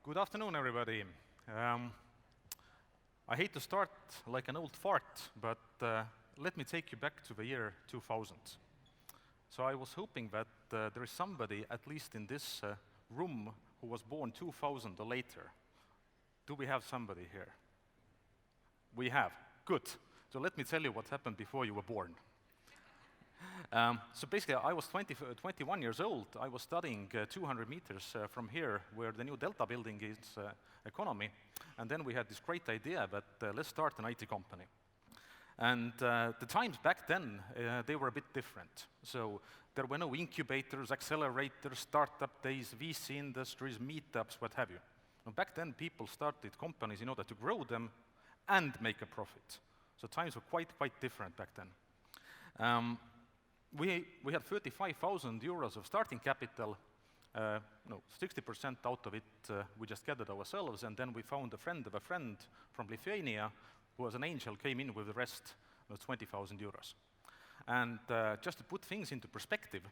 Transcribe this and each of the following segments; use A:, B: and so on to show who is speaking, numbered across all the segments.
A: Good afternoon, everybody. I hate to start like an old fart, but let me take you back to the year 2000. So I was hoping that there is somebody, at least in this room, who was born 2000 or later. Do we have somebody here? We have. Good. So let me tell you what happened before you were born. So basically, I was 21 years old. I was studying 200 meters from here, where the new Delta building is economy. And then we had this great idea that let's start an IT company. And the times back then, they were a bit different. So there were no incubators, accelerators, startup days, VC industries, meetups, what have you. Now, back then, people started companies in order to grow them and make a profit. So times were quite different back then. We had 35,000 euros of starting capital. 60% out of it we just gathered ourselves, and then we found a friend of a friend from Lithuania who was an angel, came in with the rest, 20,000 euros. And just to put things into perspective,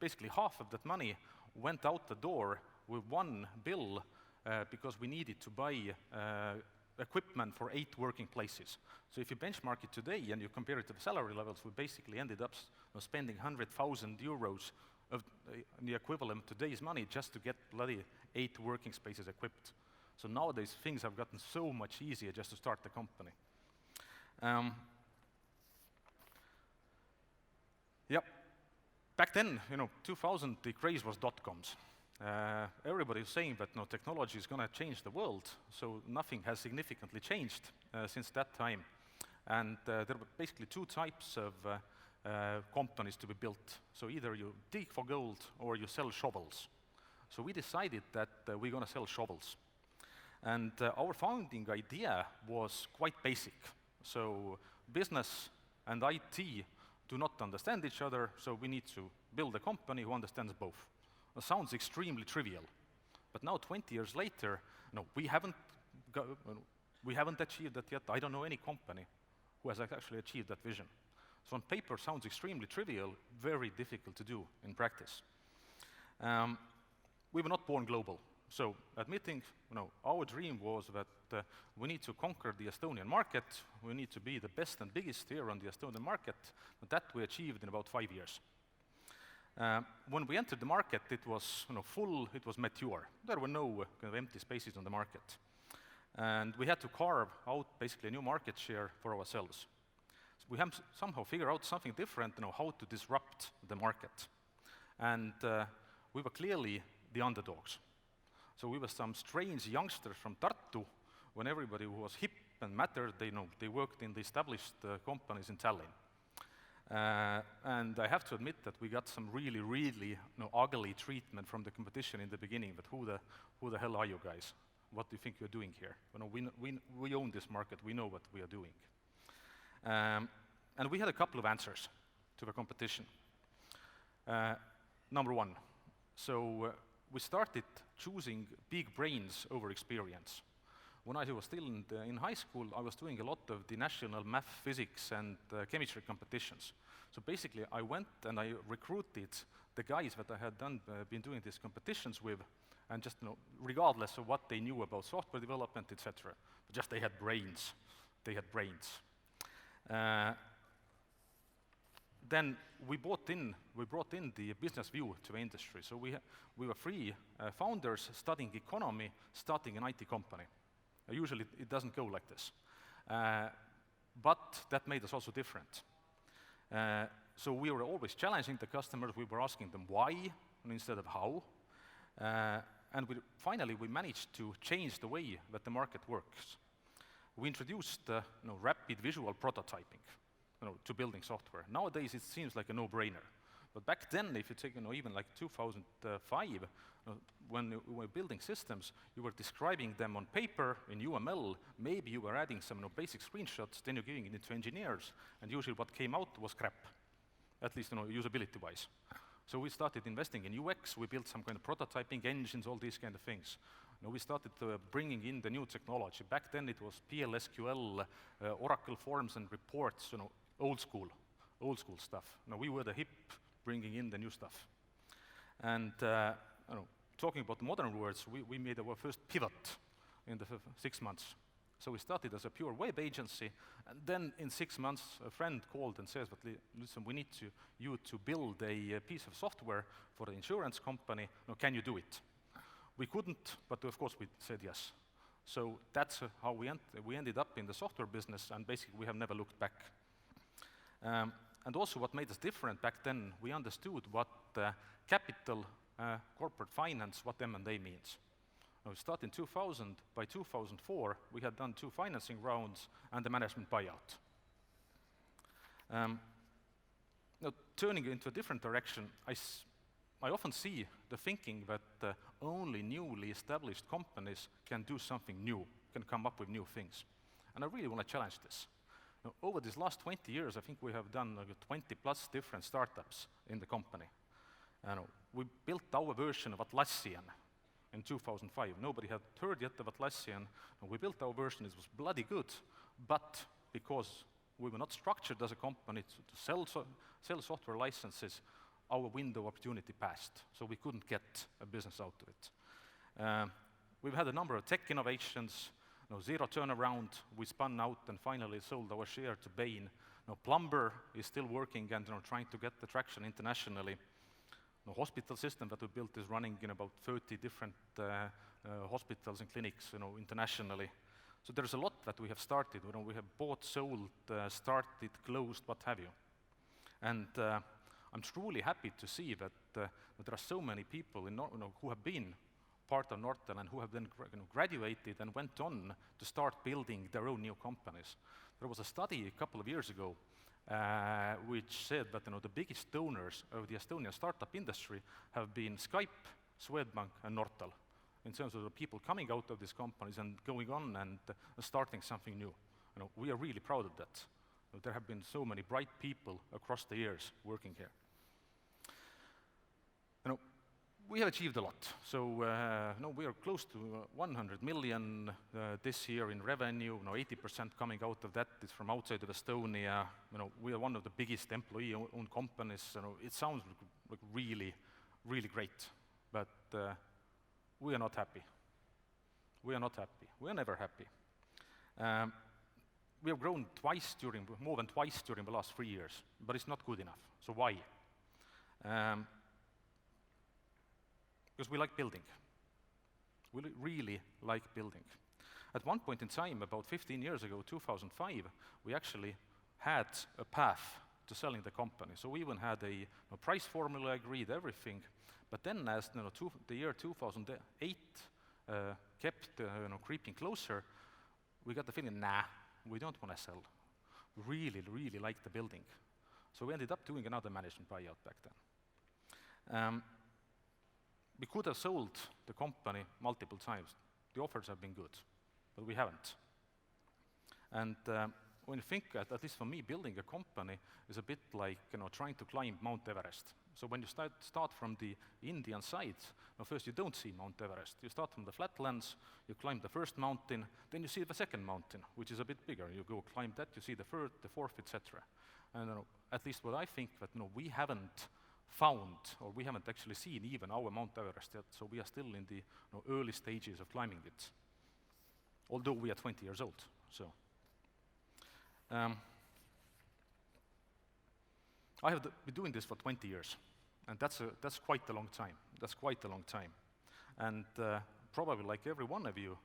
A: basically half of that money went out the door with one bill because we needed to buy equipment for 8 working places. So if you benchmark it today and you compare it to the salary levels, we basically ended up spending 100,000 euros of the equivalent of today's money just to get bloody 8 working spaces equipped. So nowadays things have gotten so much easier just to start the company. Yep. Back then, 2000, the craze was dot-coms. Everybody is saying that technology is going to change the world, so nothing has significantly changed since that time. And there were basically 2 types of companies to be built. So either you dig for gold or you sell shovels. So we decided that we're going to sell shovels. And our founding idea was quite basic. So business and IT do not understand each other, so we need to build a company who understands both. It sounds extremely trivial, but now 20 years later, we haven't achieved that yet. I don't know any company who has actually achieved that vision. So on paper, it sounds extremely trivial, very difficult to do in practice. We were not born global, so admitting, our dream was that we need to conquer the Estonian market. We need to be the best and biggest here on the Estonian market. But that we achieved in about 5 years. When we entered the market, it was full, it was mature. There were no kind of empty spaces on the market. And we had to carve out basically a new market share for ourselves. So we have somehow figured out something different, how to disrupt the market. And we were clearly the underdogs. So we were some strange youngsters from Tartu, when everybody who was hip and mattered, they worked in the established companies in Tallinn. And I have to admit that we got some really ugly treatment from the competition in the beginning, but who the hell are you guys? What do you think you're doing here? We own this market, we know what we are doing. And we had a couple of answers to the competition. Number 1, so we started choosing big brains over experience. When I was still in high school, I was doing a lot of the national math, physics, and chemistry competitions. So basically, I went and I recruited the guys that I had been doing these competitions with, and just regardless of what they knew about software development, etc. Just they had brains. They had brains. Then we brought in the business view to the industry. So we were 3 founders studying economy, starting an IT company. Usually it doesn't go like this. But that made us also different. So we were always challenging the customers. We were asking them why instead of how. And finally, we managed to change the way that the market works. We introduced rapid visual prototyping to building software. Nowadays, it seems like a no-brainer. But back then, if you take even like 2005, when we were building systems, you were describing them on paper in UML. Maybe you were adding some basic screenshots, then you're giving it to engineers, and usually what came out was crap, at least usability-wise. So we started investing in UX. We built some kind of prototyping engines, all these kind of things. We started bringing in the new technology. Back then, it was PLSQL, Oracle forms and reports, old school stuff. We were the hip, bringing in the new stuff. And talking about modern words, we made our first pivot in the 6 months. So we started as a pure web agency, and then in 6 months, a friend called and says, "But listen, we need you to build a piece of software for the insurance company. Now, can you do it?" We couldn't, but of course we said yes. So that's how we ended up in the software business, and basically we have never looked back. And also what made us different back then, we understood what capital, corporate finance, what M&A means. We started in 2000. By 2004, we had done 2 financing rounds and the management buyout. Now, turning into a different direction, I often see the thinking that only newly established companies can do something new, can come up with new things. And I really want to challenge this. Now, over these last 20 years, I think we have done 20+ different startups in the company. We built our version of Atlassian in 2005. Nobody had heard yet of Atlassian, and we built our version. It was bloody good, but because we were not structured as a company to sell software licenses, our window of opportunity passed, so we couldn't get a business out of it. We've had a number of tech innovations, zero turnaround. We spun out and finally sold our share to Bain. Plumber is still working and trying to get the traction internationally. The hospital system that we built is running in about 30 different hospitals and clinics, internationally. So there's a lot that we have started. We have bought, sold, started, closed, what have you. And I'm truly happy to see that there are so many people who have been part of Nortel and who have then graduated and went on to start building their own new companies. There was a study a couple of years ago which said that the biggest donors of the Estonian startup industry have been Skype, Swedbank, and Nortal, in terms of the people coming out of these companies and going on and starting something new. We are really proud of that. There have been so many bright people across the years working here. We have achieved a lot. So we are close to 100 million this year in revenue. 80% coming out of that is from outside of Estonia. We are one of the biggest employee-owned companies. It sounds like really, really great, but we are not happy. We are not happy. We are never happy. We have grown more than twice during the last 3 years, but it's not good enough. So why? Because we like building. We really like building. At one point in time, about 15 years ago, 2005, we actually had a path to selling the company. So we even had a price formula agreed, everything. But then as the year 2008 kept creeping closer, we got the feeling, we don't want to sell. We really, really like the building. So we ended up doing another management buyout back then. We could have sold the company multiple times. The offers have been good, but we haven't. And when you think, at least for me, building a company is a bit like trying to climb Mount Everest. So when you start from the Indian side, first you don't see Mount Everest. You start from the flatlands, you climb the first mountain, then you see the second mountain, which is a bit bigger. You go climb that, you see the third, the fourth, etc. And at least what I think that we haven't found, or we haven't actually seen even our Mount Everest yet, so we are still in the early stages of climbing it, although we are 20 years old. So I have been doing this for 20 years, and that's quite a long time. That's quite a long time. And probably like every one of you,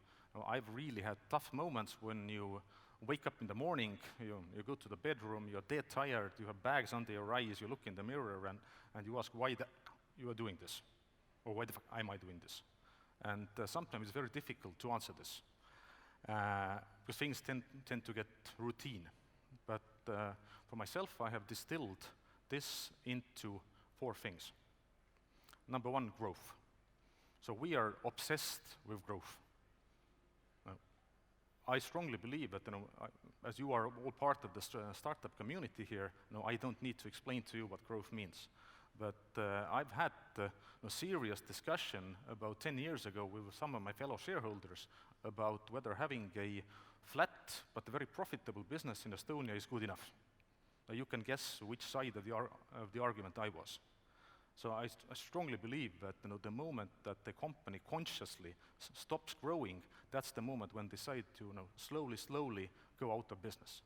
A: I've really had tough moments when you wake up in the morning, you go to the bedroom, you're dead tired, you have bags under your eyes, you look in the mirror and you ask why you are doing this, or why the fuck am I doing this? And sometimes it's very difficult to answer this, because things tend to get routine. But for myself, I have distilled this into 4 things. Number 1, growth. So we are obsessed with growth. I strongly believe that, as you are all part of the startup community here, I don't need to explain to you what growth means. But I've had a serious discussion about 10 years ago with some of my fellow shareholders about whether having a flat but very profitable business in Estonia is good enough. You can guess which side of the argument I was. So I strongly believe that the moment that the company consciously stops growing, that's the moment when they decide to slowly go out of business.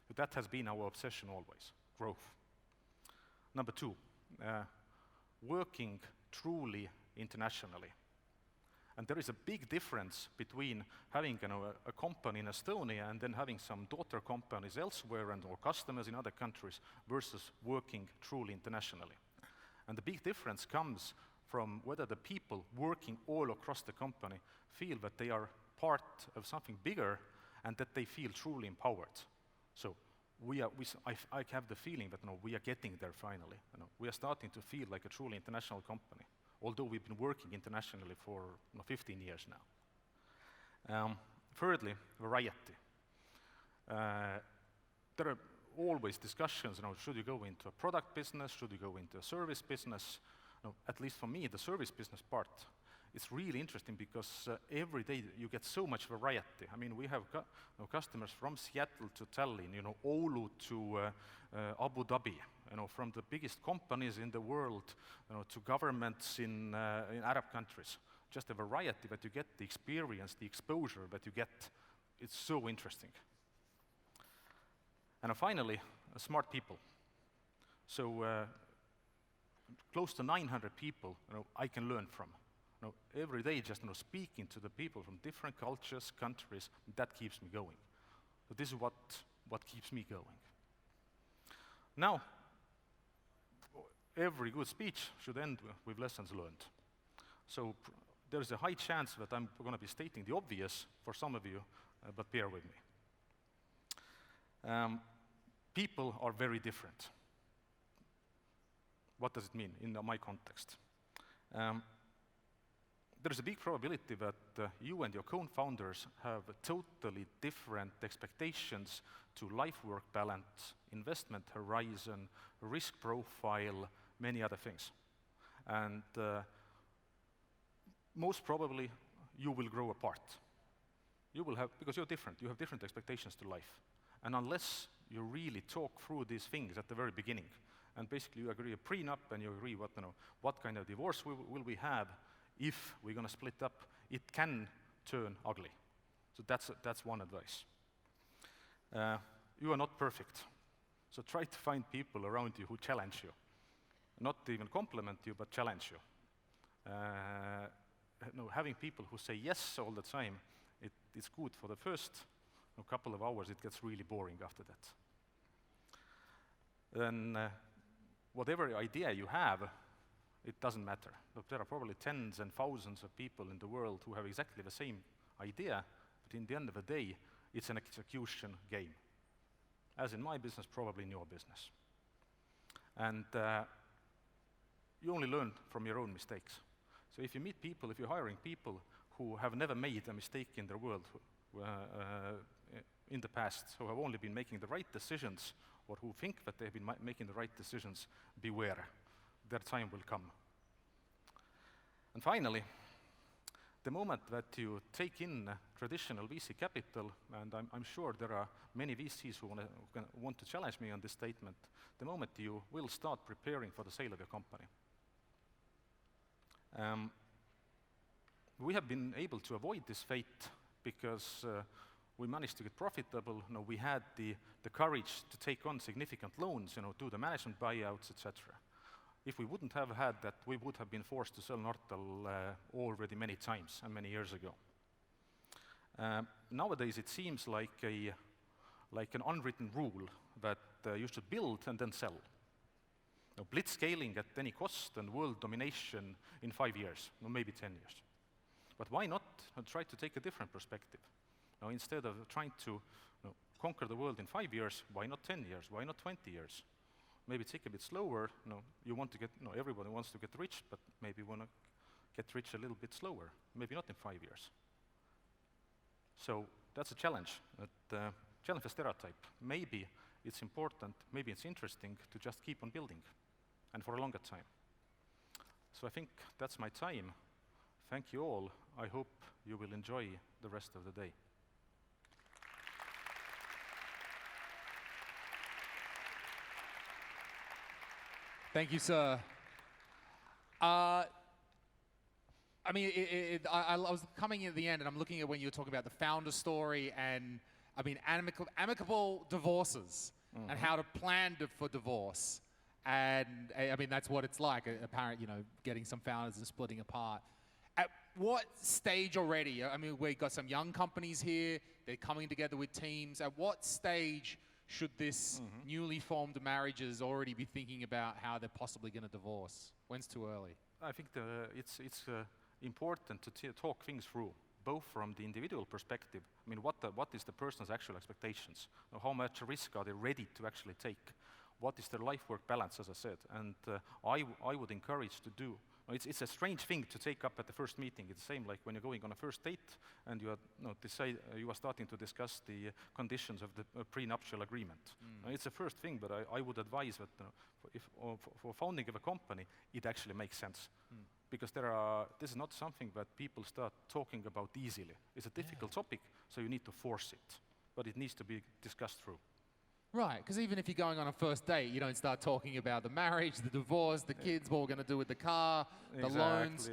A: But that has been our obsession always, growth. Number 2, working truly internationally. And there is a big difference between having a company in Estonia and then having some daughter companies elsewhere or customers in other countries versus working truly internationally. And the big difference comes from whether the people working all across the company feel that they are part of something bigger and that they feel truly empowered. So I have the feeling that we are getting there finally. We are starting to feel like a truly international company, although we've been working internationally for 15 years now. Thirdly, variety. There are always discussions, should you go into a product business, should you go into a service business? At least for me, the service business part, it's really interesting because every day you get so much variety. I mean, we have customers from Seattle to Tallinn, Oulu to Abu Dhabi, from the biggest companies in the world, to governments in Arab countries. Just the variety that you get, the experience, the exposure that you get, it's so interesting. And finally, smart people. So close to 900 people I can learn from. Every day just speaking to the people from different cultures, countries, that keeps me going. So this is what keeps me going. Now, every good speech should end with lessons learned. So there's a high chance that I'm going to be stating the obvious for some of you, but bear with me. People are very different. What does it mean in my context? There's a big probability that you and your co-founders have totally different expectations to life-work balance, investment horizon, risk profile, many other things. And most probably you will grow apart. Because you're different, you have different expectations to life. And unless you really talk through these things at the very beginning, and basically you agree a prenup and you agree what kind of divorce will we have, if we're going to split up, it can turn ugly. So that's one advice. You are not perfect. So try to find people around you who challenge you. Not even compliment you, but challenge you. Having people who say yes all the time, it's good for the first couple of hours. It gets really boring after that. Then whatever idea you have, it doesn't matter. Look, there are probably tens and thousands of people in the world who have exactly the same idea, but in the end of the day, it's an execution game. As in my business, probably in your business. And you only learn from your own mistakes. So if you meet people, if you're hiring people who have never made a mistake in their world in the past, who have only been making the right decisions, or who think that they've been making the right decisions, beware. Their time will come. And finally, the moment that you take in traditional VC capital, and I'm sure there are many VCs who want to challenge me on this statement, the moment you will start preparing for the sale of your company. We have been able to avoid this fate because we managed to get profitable. We had the courage to take on significant loans, do the management buyouts, etc. If we wouldn't have had that, we would have been forced to sell Nortal already many times and many years ago. Nowadays, it seems like an unwritten rule that you should build and then sell. Blitz scaling at any cost and world domination in 5 years, or maybe 10 years. But why not try to take a different perspective? Instead of trying to conquer the world in 5 years, why not 10 years? Why not 20 years? Maybe take a bit slower. You want to get, everybody wants to get rich, but maybe you want to get rich a little bit slower. Maybe not in 5 years. So that's a challenge. Challenge for sTARTUp. Maybe it's important, maybe it's interesting to just keep on building, and for a longer time. So I think that's my time. Thank you all. I hope you will enjoy the rest of the day.
B: Thank you, sir. I mean, I was coming in at the end, and I'm looking at when you were talking about the founder story, and I mean, amicable divorces and how to plan for divorce. And I mean, that's what it's like, apparent, you know, getting some founders and splitting apart. At what stage already? I mean, we've got some young companies here, they're coming together with teams. At what stage should this newly formed marriages already be thinking about how they're possibly going to divorce? When's too early?
A: I think it's important to talk things through, both from the individual perspective. I mean, what is the person's actual expectations? How much risk are they ready to actually take? What is their life-work balance, as I said? And I would encourage to do. It's a strange thing to take up at the first meeting. It's the same like when you're going on a first date and you are starting to discuss the conditions of the prenuptial agreement. It's a first thing, but I would advise that for founding of a company, it actually makes sense. Because this is not something that people start talking about easily. It's a difficult topic, so you need to force it. But it needs to be discussed through.
B: Right, because even if you're going on a first date, you don't start talking about the marriage, the divorce, the kids, what we're going to do with the car, the loans.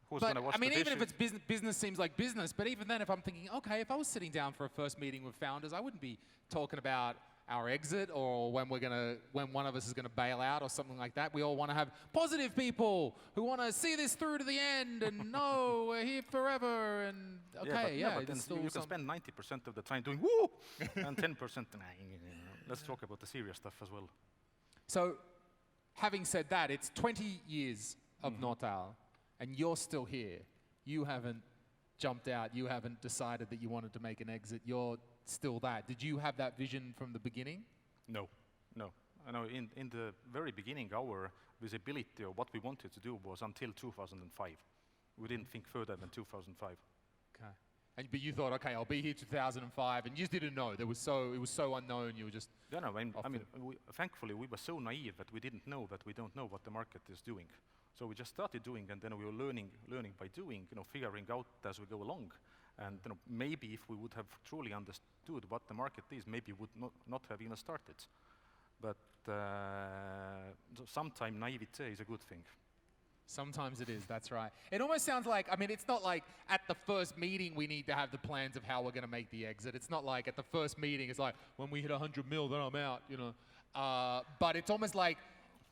A: Who's
B: but,
A: gonna wash
B: I mean,
A: the
B: even if
A: dishes?
B: it's business seems like business, but even then if I'm thinking, okay, if I was sitting down for a first meeting with founders, I wouldn't be talking about our exit or when one of us is going to bail out or something like that. We all want to have positive people who want to see this through to the end and no, we're here forever and okay,
A: but then you can spend 90% of the time doing woo and 10% let's talk about the serious stuff as well.
B: So, having said that, it's 20 years of Nortal, and you're still here. You haven't jumped out. You haven't decided that you wanted to make an exit. You're still that. Did you have that vision from the beginning?
A: No. I know in the very beginning, our visibility of what we wanted to do was until 2005. We didn't think further than 2005.
B: Okay. But you thought, okay, I'll be here 2005, and you just didn't know. It was so unknown. You were just.
A: Yeah, no. I mean, thankfully, we were so naive that we didn't know that we don't know what the market is doing. So we just started doing, and then we were learning by doing. Figuring out as we go along. And maybe if we would have truly understood what the market is, maybe we would not have even started. But sometimes naivete is a good thing.
B: Sometimes it is, that's right. It almost sounds like, I mean, it's not like at the first meeting we need to have the plans of how we're going to make the exit. It's not like at the first meeting, it's like, when we hit 100 mil, then I'm out, you know. But it's almost like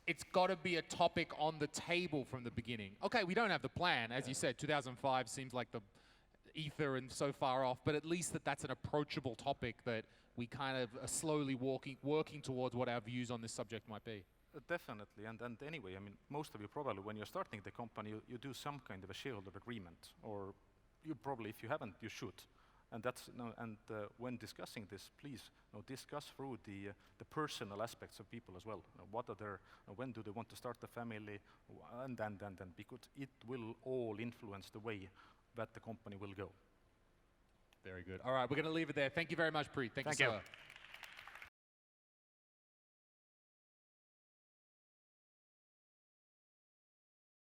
B: it's got to be a topic on the table from the beginning. Okay, we don't have the plan. As you said, 2005 seems like the ether and so far off, but at least that's an approachable topic that we kind of are slowly working towards what our views on this subject might be.
A: Definitely, and anyway, I mean, most of you probably, when you're starting the company, you do some kind of a shareholder agreement, or you probably, if you haven't, you should. And that's when discussing this, please discuss through the personal aspects of people as well. What are their, when do they want to start a family, and then, because it will all influence the way that the company will go.
B: Very good. All right, we're going to leave it there. Thank you very much, Priit. Thank you, sir.